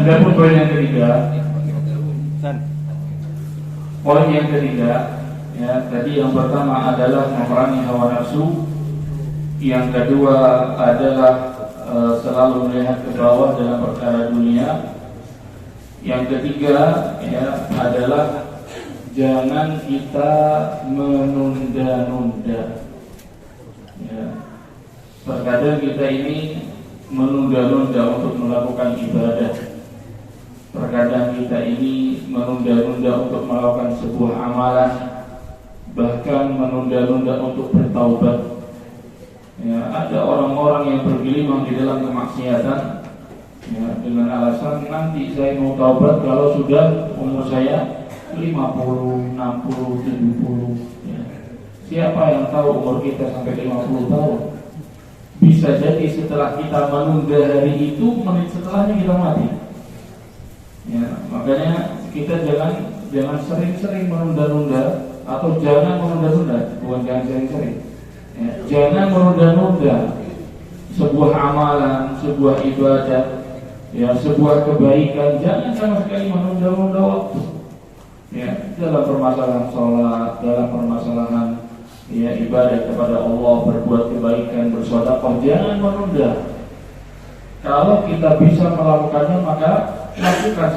Adapun poin yang ketiga, ya, tadi yang pertama adalah memerangi hawa nafsu, yang kedua adalah selalu melihat ke bawah dalam perkara dunia, yang ketiga ya adalah jangan kita menunda-nunda. Ya. Terkadang kita ini menunda-nunda untuk melakukan ibadah. Terkadang kita ini menunda-nunda untuk melakukan sebuah amalan, bahkan menunda-nunda untuk bertaubat. Ya, ada orang-orang yang bergelimang di dalam kemaksiatan, ya, dengan alasan nanti saya mau taubat kalau sudah umur saya 50, 60, 70. Ya. Siapa yang tahu umur kita sampai 50 tahun? Bisa jadi setelah kita menunda hari itu, menit setelahnya kita mati. Ya, makanya kita jangan sering-sering menunda-nunda, atau jangan menunda-nunda, bukan jangan sering-sering. Ya, jangan menunda-nunda sebuah amalan, sebuah ibadah, ya, sebuah kebaikan. Jangan sama sekali menunda-nunda waktu. Ya, dalam permasalahan sholat, dalam permasalahan ya ibadah kepada Allah, berbuat kebaikan, bersedekah, jangan menunda. Kalau kita bisa melakukannya, maka lakukan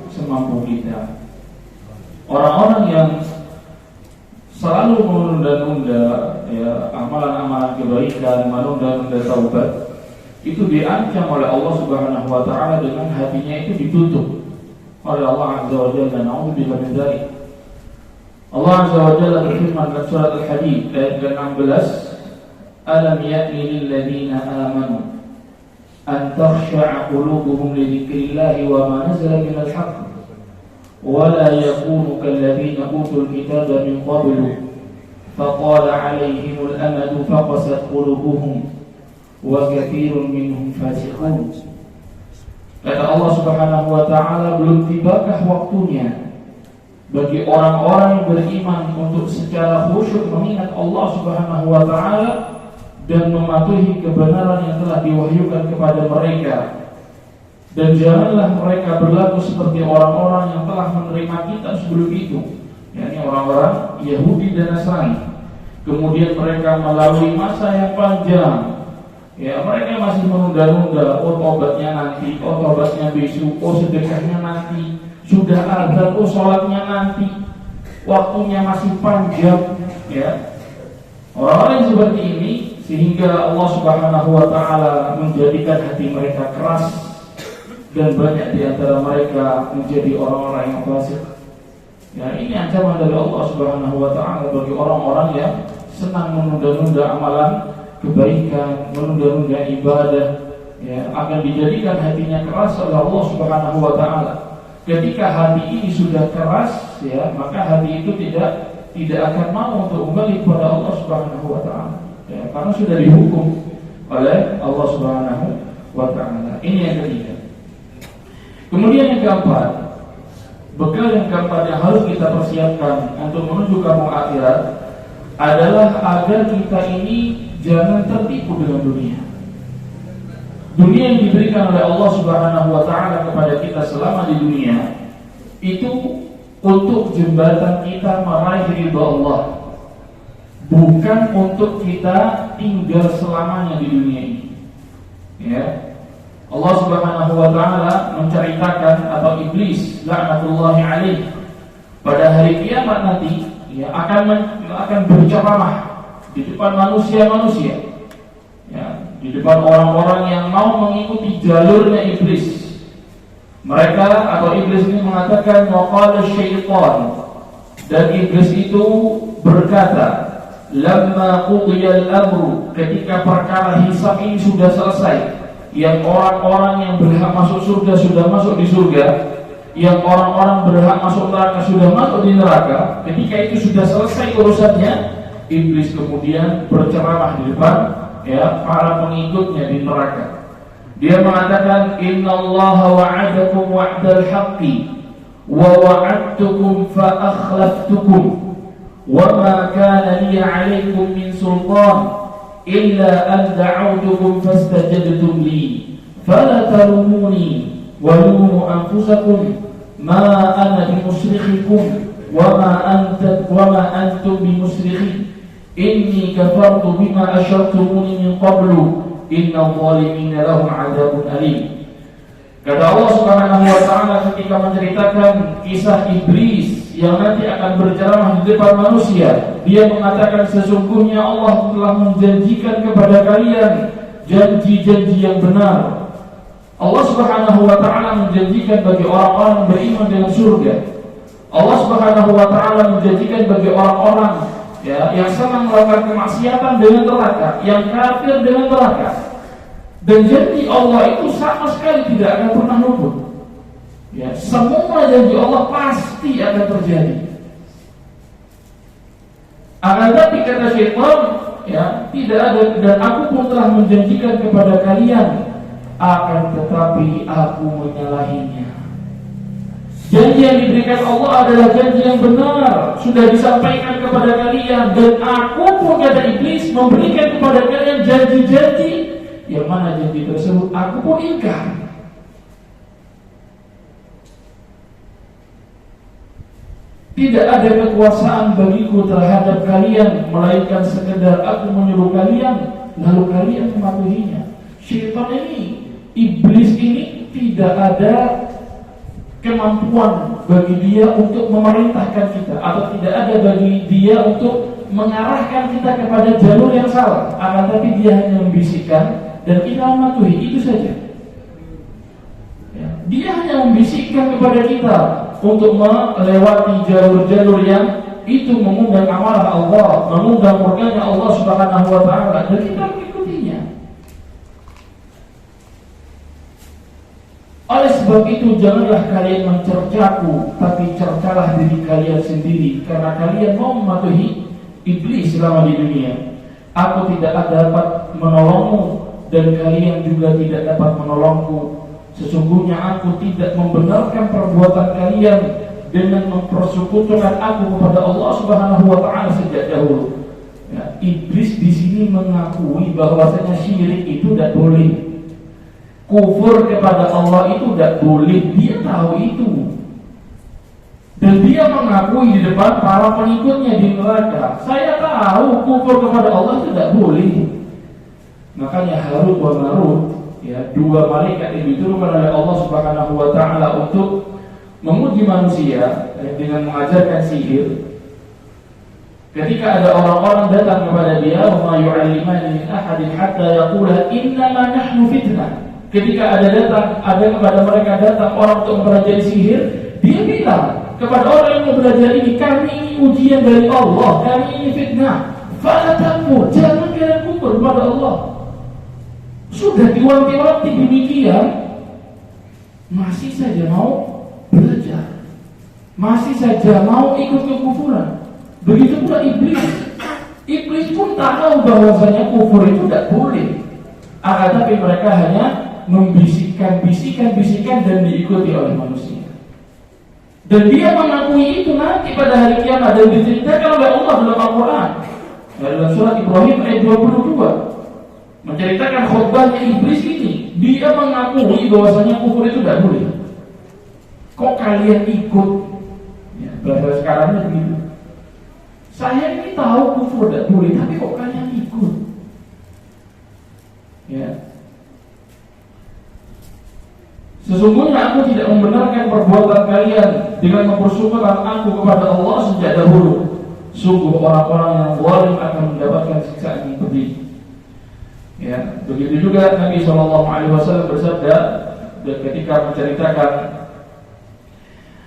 semampu kita. Orang-orang yang selalu menunda-nunda ya amalan-amalan kebaikan, menunda-nunda taubat, itu diancam oleh Allah Subhanahu wa taala dengan hatinya itu ditutup oleh Allah Azza wa Jalla. Na'udzubillah min dzalik. Allah Azza wa Jalla berfirman dalam surat Al-Hadid ayat ke-16, "Alam ya'ni lil ladzina amanu an takhsha'a qulubuhum li dzikrillahi wa ma nazala minal haqq wa la yakunu kal ladzina utul kitaba min qablu faqala 'alaihimul amadu faqasat qulubuhum wa katsirun minhum fasiqun." Kata Allah Subhanahu wa taala, belum tibakah waktunya bagi orang-orang yang beriman untuk secara khusyuk mengingat Allah Subhanahu wa taala dan mematuhi kebenaran yang telah diwahyukan kepada mereka. Dan janganlah mereka berlaku seperti orang-orang yang telah menerima kitab sebelum itu, yakni orang-orang Yahudi dan Nasrani. Kemudian mereka melalui masa yang panjang, ya, mereka masih menunda-nunda, oh tobatnya nanti, oh tobatnya besok, oh sedekahnya nanti, sudah azan, oh sholatnya nanti, waktunya masih panjang, ya. Orang-orang yang seperti ini, sehingga Allah Subhanahu wa taala menjadikan hati mereka keras, dan banyak di antara mereka menjadi orang-orang yang fasik. Ya, ini ancaman dari Allah Subhanahu wa taala bagi orang-orang yang senang menunda-nunda amalan kebaikan, menunda-nunda ibadah, ya, akan dijadikan hatinya keras oleh Allah Subhanahu wa taala. Ketika hati ini sudah keras, ya, maka hati itu tidak akan mau untuk kembali kepada Allah Subhanahu wa taala, ya, karena sudah dihukum oleh Allah Subhanahu wa taala. Ini yang ketiga. Kemudian yang keempat, bekal yang keempat yang harus kita persiapkan untuk menuju kampung akhirat adalah agar kita ini jangan tertipu dengan dunia. Dunia yang diberikan oleh Allah Subhanahu wa taala kepada kita selama di dunia itu untuk jembatan kita meraih ridha Allah, bukan untuk kita tinggal selamanya di dunia ini. Ya. Allah Subhanahu wa taala menceritakan atau iblis laknatullahi alaih pada hari kiamat nanti, ya, akan berceramah di depan manusia-manusia, ya, di depan orang-orang yang mau mengikuti jalurnya iblis. Mereka atau iblis ini mengatakan waqala syaitan, dan iblis itu berkata, lamma qudiyal amru, ketika perkara hisab ini sudah selesai, yang orang-orang yang berhak masuk surga sudah masuk di surga, yang orang-orang berhak masuk neraka sudah masuk di neraka, ketika itu sudah selesai urusannya, iblis kemudian berceramah di depan, ya, para pengikutnya di neraka. Dia mengatakan, innallaha wa'adakum wa'dal haqqi wa wa'adtukum fa akhlaftukum wa ma kana li 'alaikum min sultan illa an da'awtukum fastajabtum li fala talumuni wa lumu anfusakum ma ana bimusrikhikum wa ma antum bimusrikhi inni kafartu bima asyraktumuni min qablu innal zalimina lahum 'adzabun alim. Kata Allah Subhanahu wa taala ketika menceritakan kisah iblis yang nanti akan berceramah di depan manusia, dia mengatakan sesungguhnya Allah telah menjanjikan kepada kalian janji-janji yang benar. Allah Subhanahu wa taala menjanjikan bagi orang-orang yang beriman dengan surga. Allah Subhanahu wa taala menjanjikan bagi orang-orang yang senang melakukan kemaksiatan dengan neraka, yang kafir dengan neraka. Dan janji Allah itu sama sekali tidak akan pernah luput. Semua janji Allah pasti akan terjadi. Akan tetapi kata syaitan, tidak ada, dan aku pun telah menjanjikan kepada kalian, akan tetapi aku menyalahinya. Janji yang diberikan Allah adalah janji yang benar, sudah disampaikan kepada kalian, dan aku pun kata iblis memberikan kepada kalian janji-janji yang mana janji tersebut aku pun ingkar. Tidak ada kekuasaan bagiku terhadap kalian melainkan sekedar aku menyuruh kalian lalu kalian mematuhinya. Syaitan ini, iblis ini tidak ada kemampuan bagi dia untuk memerintahkan kita, atau tidak ada bagi dia untuk mengarahkan kita kepada jalur yang salah. Akan tapi dia hanya membisikkan dan kita mematuhi, itu saja. Dia hanya membisikkan kepada kita untuk melewati jalur-jalur yang itu mengundang amarah Allah, mengundang murkanya Allah Subhanahu wa taala, dan kita mengikutinya. Oleh sebab itu janganlah kalian mencercaku, tapi cercalah diri kalian sendiri, karena kalian mau mematuhi iblis selama di dunia. Aku tidak dapat menolongmu dan kalian juga tidak dapat menolongku. Sesungguhnya aku tidak membenarkan perbuatan kalian dengan mempersekutukan aku kepada Allah Subhanahu wa taala sejak dahulu. Iblis di sini mengakui bahwasanya syirik itu tidak boleh. Kufur kepada Allah itu tidak boleh. Dia tahu itu. Dan dia mengakui di depan para pengikutnya di neraka, saya tahu kufur kepada Allah itu tidak boleh. Makanya Harut wa Marut, dua malaikat yang diturunkan oleh Allah Subhanahu wa taala untuk menguji manusia dengan mengajarkan sihir. Ketika ada orang-orang datang kepada dia, wa ma yu'allimani min ahadin hatta yaqula innama nahnu fitnah. Ketika ada kepada mereka datang orang untuk mempelajari sihir, dia bilang kepada orang yang mau belajar ini, kami ini ujian dari Allah, kami ini fitnah. Fala takfur, jangan kalian kufur kepada Allah. Sudah diwanti-wanti demikian, masih saja mau belajar, masih saja mau ikut kekufuran. Begitu pula iblis. Iblis pun tahu bahwasanya kufur itu tidak boleh. Akan tapi mereka hanya membisikkan dan diikuti oleh manusia. Dan dia mengakui itu nanti pada hari kiamat, dan diceritakan oleh Allah dalam Al-Quran dalam surat Ibrahim ayat 22. Menceritakan khutbahnya iblis ini, dia mengakui bahwasanya kufur itu tidak boleh. Kok kalian ikut? Bahasa sekarangnya begitu. Saya ini tahu kufur tidak boleh, tapi kok kalian ikut? Sesungguhnya aku tidak membenarkan perbuatan kalian dengan mempersekutukan aku kepada Allah sejak dahulu. Sungguh orang-orang yang zalim akan mendapatkan siksaan yang pedih. Begitu juga Nabi SAW bersabda ketika menceritakan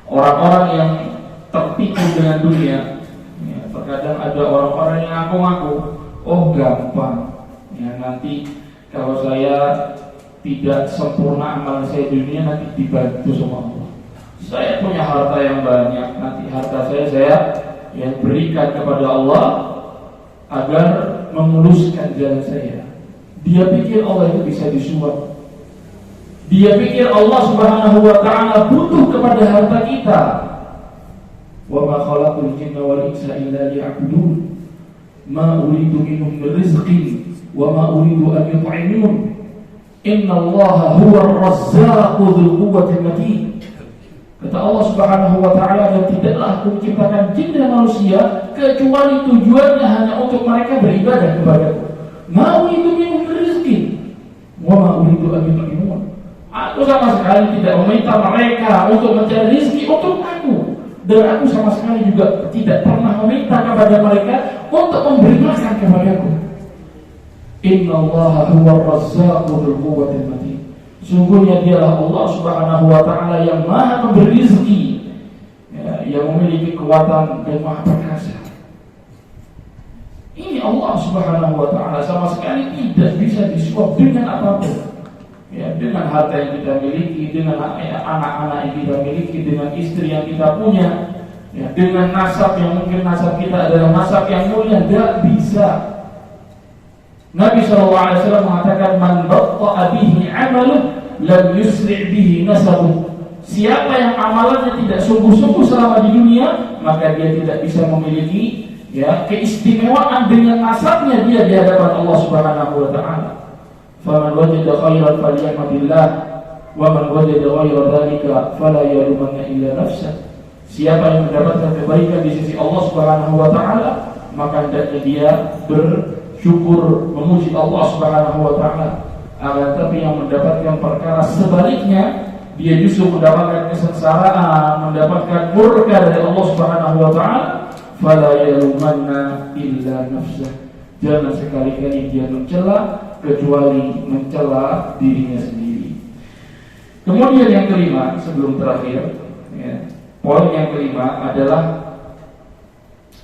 orang-orang yang tertipu dengan dunia. Terkadang ada orang-orang yang ngaku-ngaku, oh gampang, nanti kalau saya tidak sempurna amal saya di dunia, nanti dibantu sama Allah. Saya punya harta yang banyak, nanti harta saya berikan kepada Allah agar memuluskan jalan saya. Dia pikir Allah itu bisa disuap. Dia pikir Allah Subhanahu wa taala butuh kepada harta kita. Wa ma khalaqul jinna wal insa illa liya'budun. Ma uridu minhum min rizqin wa ma uridu an yut'imun. Innallaha huwar razzaqu dzul quwwatil matin. Kata Allah Subhanahu wa taala, dan tidaklah aku menciptakan jin dan manusia kecuali tujuannya hanya untuk mereka beribadah kepadaku. Ma uridu minhum rizqin wa ma uridu an yut'imun. Aku sama sekali tidak meminta mereka untuk mencari rezeki untuk aku, dan aku sama sekali juga tidak pernah meminta kepada mereka untuk memberi makan kepadaku. Innallaha huwar razzaqu dzul quwwatil matin. Sungguhnya dialah Allah Subhanahu wa taala yang Maha Pemberi rezeki, ya, yang memiliki kekuatan dan Maha Perkasa. Ini Allah Subhanahu wa taala sama sekali tidak bisa disuap dengan apapun. Ya, dengan harta yang kita miliki, dengan anak-anak yang kita miliki, dengan istri yang kita punya, ya, dengan nasab yang mungkin nasab kita adalah nasab yang mulia, tidak bisa. Nabi SAW mengatakan, man batta'a bihi 'amaluh lam yusri' bihi nasabuh. Siapa yang amalannya tidak sungguh-sungguh selama di dunia, maka dia tidak bisa memiliki, ya, keistimewaan dengan nasabnya dia di hadapan Allah Subhanahu wa taala. Faman wajada khairan falyahmadillah wa man wajada ghayra dzalika fala yalumanna illa nafsah. Siapa yang mendapatkan kebaikan di sisi Allah Subhanahu wa taala, maka hendaknya dia bersyukur memuji Allah Subhanahu wa taala. Akan tapi yang mendapatkan perkara sebaliknya, dia justru mendapatkan kesengsaraan, mendapatkan murka dari Allah Subhanahu wa taala. Fala yalumanna illa nafsah. Jangan sekali-kali dia mencela kecuali mencela dirinya sendiri. Kemudian yang kelima, sebelum terakhir, ya, poin yang kelima adalah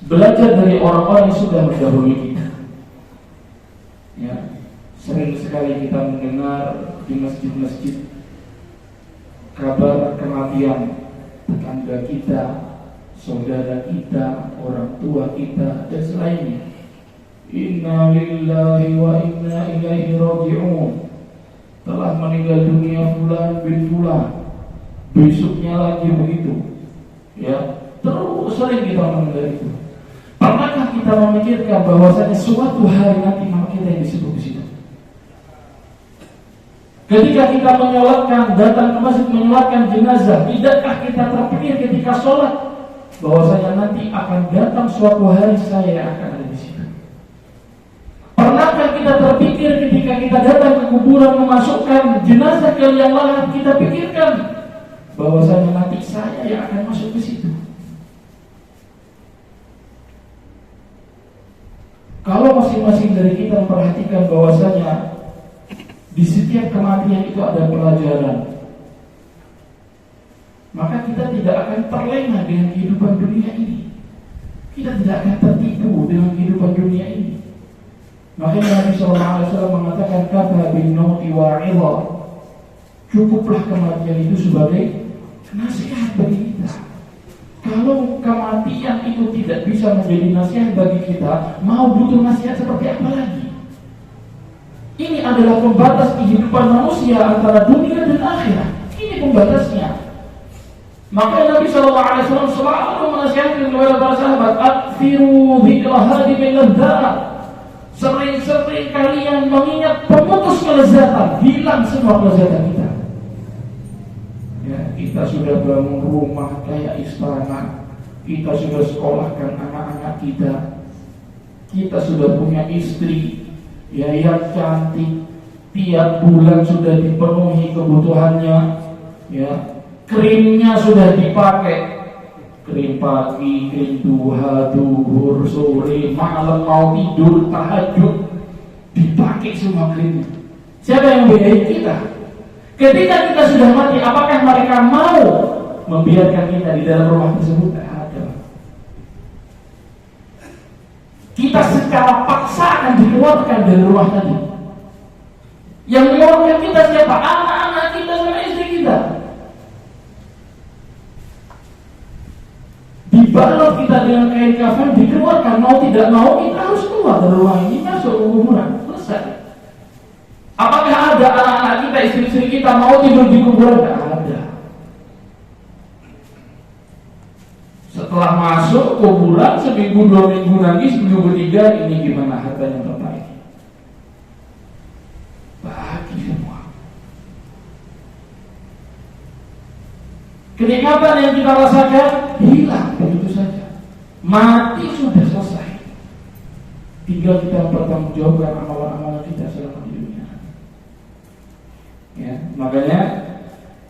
belajar dari orang-orang yang sudah mendahului kita. Ya, sering sekali kita mendengar di masjid-masjid kabar kematian tetangga kita, saudara kita, orang tua kita, dan selainnya. Inna lillahi wa inna ilaihi raji'un. Telah meninggal dunia fulan bin fulan. Besoknya lagi begitu. Ya, terus sering kita mendengar itu. Pernahkah kita memikirkan bahwasanya suatu hari nanti nama kita yang disebut di situ? Ketika kita menyolatkan, datang ke masjid menyolatkan jenazah, tidakkah kita terpikir ketika sholat bahwasanya nanti akan datang suatu hari saya akan ada di situ? Pernahkah kita terpikir ketika kita datang ke kuburan memasukkan jenazah ke liang lahat, kita pikirkan bahwasanya nanti saya yang akan masuk ke situ? Kalau masing-masing dari kita memperhatikan bahwasanya di setiap kematian itu ada pelajaran, maka kita tidak akan terlena dengan kehidupan dunia ini. Kita tidak akan tertipu dengan kehidupan dunia ini. Makanya Nabi SAW mengatakan, kafa bin mauti wa'idha. Cukuplah kematian itu sebagai nasihat bagi kita. Kalau kematian itu tidak bisa menjadi nasihat bagi kita, mau butuh nasihat seperti apa lagi? Ini adalah pembatas kehidupan manusia antara dunia dan akhirat. Ini pembatasnya. Maka Nabi SAW selalu menasihatkan kepada para sahabat, aktsiru dzikra hadhihi ladzat. Sering-sering kalian mengingat pemutus kelezatan, hilang semua kelezatan kita. Ya, kita sudah bangun rumah kayak istana, kita sudah sekolahkan anak-anak kita, kita sudah punya istri, ya, yang cantik, tiap bulan sudah dipenuhi kebutuhannya, ya, krimnya sudah dipakai. Krim pagi, krim duha, duhur, sore, malam mau tidur, tahajud, dipakai semua krimnya. Siapa yang biayai kita? Ketika kita sudah mati, apakah mereka mau membiarkan kita di dalam rumah tersebut? Tidak ada. Kita secara paksa akan dikeluarkan dari rumah tadi. Yang mengeluarkan kita siapa? Anak-anak kita sama istri kita. Dibalut kita dengan kain kafan, dikeluarkan, mau tidak mau kita harus keluar dari rumah ini, masuk ke kuburan, selesai. Apakah ada anak-anak kita, istri-istri kita mau tidur di kuburan? Tidak ada. Setelah masuk kuburan, seminggu, 2 minggu lagi, seminggu ketiga, ini gimana hartanya Bapak ini? Bagi semua. Kenikmatan yang kita rasakan hilang begitu saja. Mati sudah selesai. Tinggal kita mempertanggungjawabkan amalan-amalan kita selama di dunia. Ya, makanya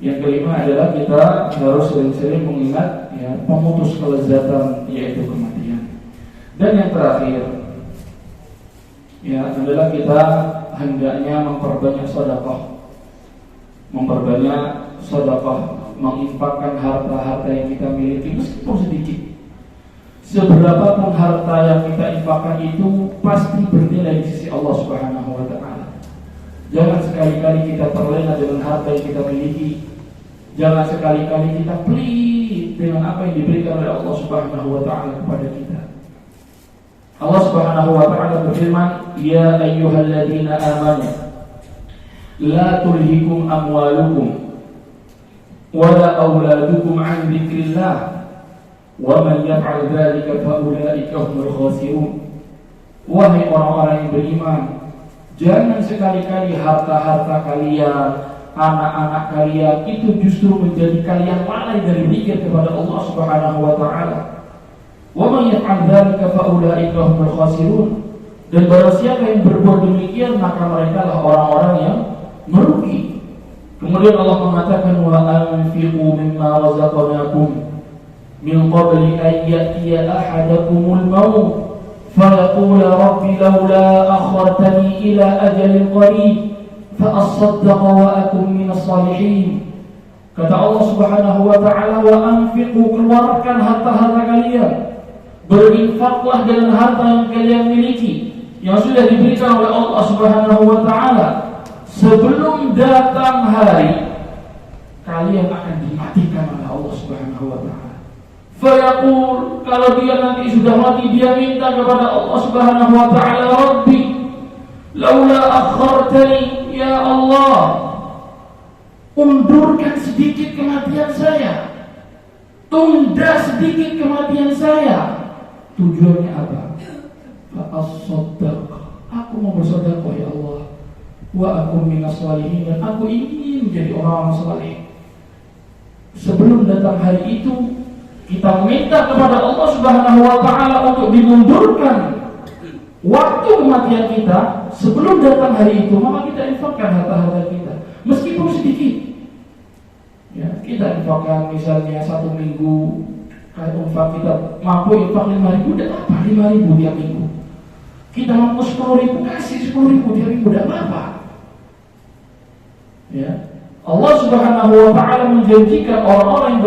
yang kelima adalah kita harus sering-sering mengingat pemutus kelezatan, yaitu kematian. Dan yang terakhir adalah kita hendaknya memperbanyak sedekah, menginfakkan harta-harta yang kita miliki meskipun sedikit. Seberapapun harta yang kita infakkan itu pasti bernilai di sisi Allah Subhanahu wa taala. Jangan sekali-kali kita terlena dengan harta yang kita miliki. Jangan sekali-kali kita pelit dengan apa yang diberikan oleh Allah Subhanahu wa taala kepada kita. Allah Subhanahu wa taala berfirman, "Ya ayyuhalladzina amanu la tulhikum amwalukum wala auladukum 'an dzikrillah wa man yaf'al dzalika fa ulaika humul khasirun." Wahai orang-orang yang beriman, jangan sekali-kali harta-harta kalian, anak-anak kalian itu justru menjadi kalian lalai dari zikir kepada Allah Subhanahu wa taala. Wa man yaf'al dzalika fa ulaika humul khasirun. Dan barang siapa yang berbuat demikian, maka mereka lah orang-orang yang merugi. Kemudian Allah mengatakan, wa anfiqu mimma razaqnakum min qabli an ya'tiya ahadakumul maut fayaqula rabbi laula akhartani ila ajalin qarib fa asaddaqa wa akun minas salihin. Kata Allah Subhanahu wa taala, wa anfiqu, keluarkan harta-harta kalian, berinfaklah dengan harta yang kalian miliki yang sudah diberikan oleh Allah Subhanahu wa taala sebelum datang hari kalian akan dimatikan oleh Allah Subhanahu wa taala. Fayaqul, kalau dia nanti sudah mati, dia minta kepada Allah Subhanahu wa taala, Rabbi laula akhartani, ya Allah, undurkan sedikit kematian saya, tunda sedikit kematian saya. Tujuannya apa? Fa'as-saddaq, aku mau bersedekah ya Allah, wa aku minas salihin, dan aku ingin menjadi orang saleh. Sebelum datang hari itu, kita minta kepada Allah Subhanahu wa taala untuk dimundurkan waktu kematian kita sebelum datang hari itu, maka kita infakkan harta-harta kita meskipun sedikit. Ya, kita infakkan misalnya 1 minggu, kalau infak kita mampu infak 5.000, tidak apa, 5.000 tiap minggu. Kita mampu 10.000, kasih 10.000 tiap minggu, tidak apa-apa. Ya, Allah Subhanahu wa taala menjanjikan orang-orang yang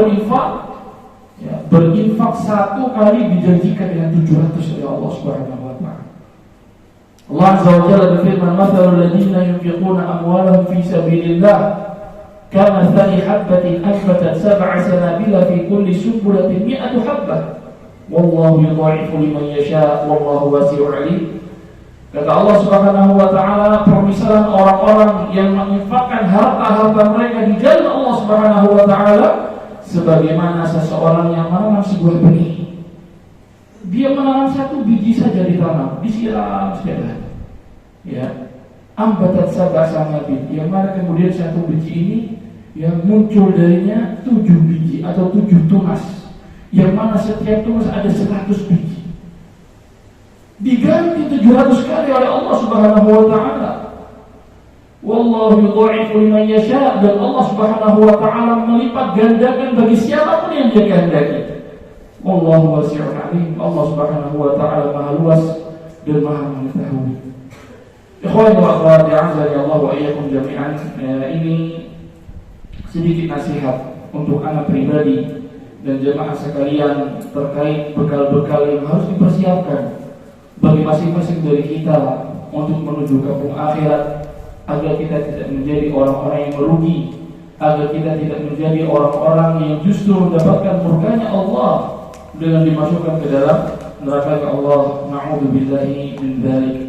berinfak 1 kali dijanjikan dengan 700 oleh Allah Subhanahu wa taala. Allah Azza wa Jalla berfirman, "Mathalul ladzina yunfiquna amwalahum fi sabilillah kamathali habbatin anbatat 7 sanabila fi kulli sunbulatin 100 habbah wallahu yudha'ifu liman yasha' wallahu wasi'un 'alim." Kata Allah Subhanahu wa taala, permisalan orang-orang yang menginfakkan harta-harta mereka di jalan Allah Subhanahu wa taala sebagaimana seseorang yang menanam sebuah benih. Dia menanam 1 biji saja di tanah, disiram setiap hari. Ya, ambatat 7 sanabil, yang mana kemudian 1 biji ini yang muncul darinya 7 biji atau 7 tunas, yang mana setiap tunas ada 100 biji. Diganti 700 kali oleh Allah Subhanahu wa taala. Wallahu yudha'ifu liman yasha', dan Allah Subhanahu wa taala melipat gandakan bagi siapapun yang Dia kehendaki. Wallahu wasi'un 'alim. Allah Subhanahu wa taala Maha luas dan Maha mengetahui. Ikhwan wa akhwat, azza Allah wa iyyakum jami'an. Ini sedikit nasihat untuk anak pribadi dan jemaah sekalian terkait bekal-bekal yang harus dipersiapkan bagi masing-masing dari kita untuk menuju kampung akhirat, agar kita tidak menjadi orang-orang yang merugi, agar kita tidak menjadi orang-orang yang justru mendapatkan murkanya Allah dengan dimasukkan ke dalam neraka Allah. Na'udzubillahi min dzalik.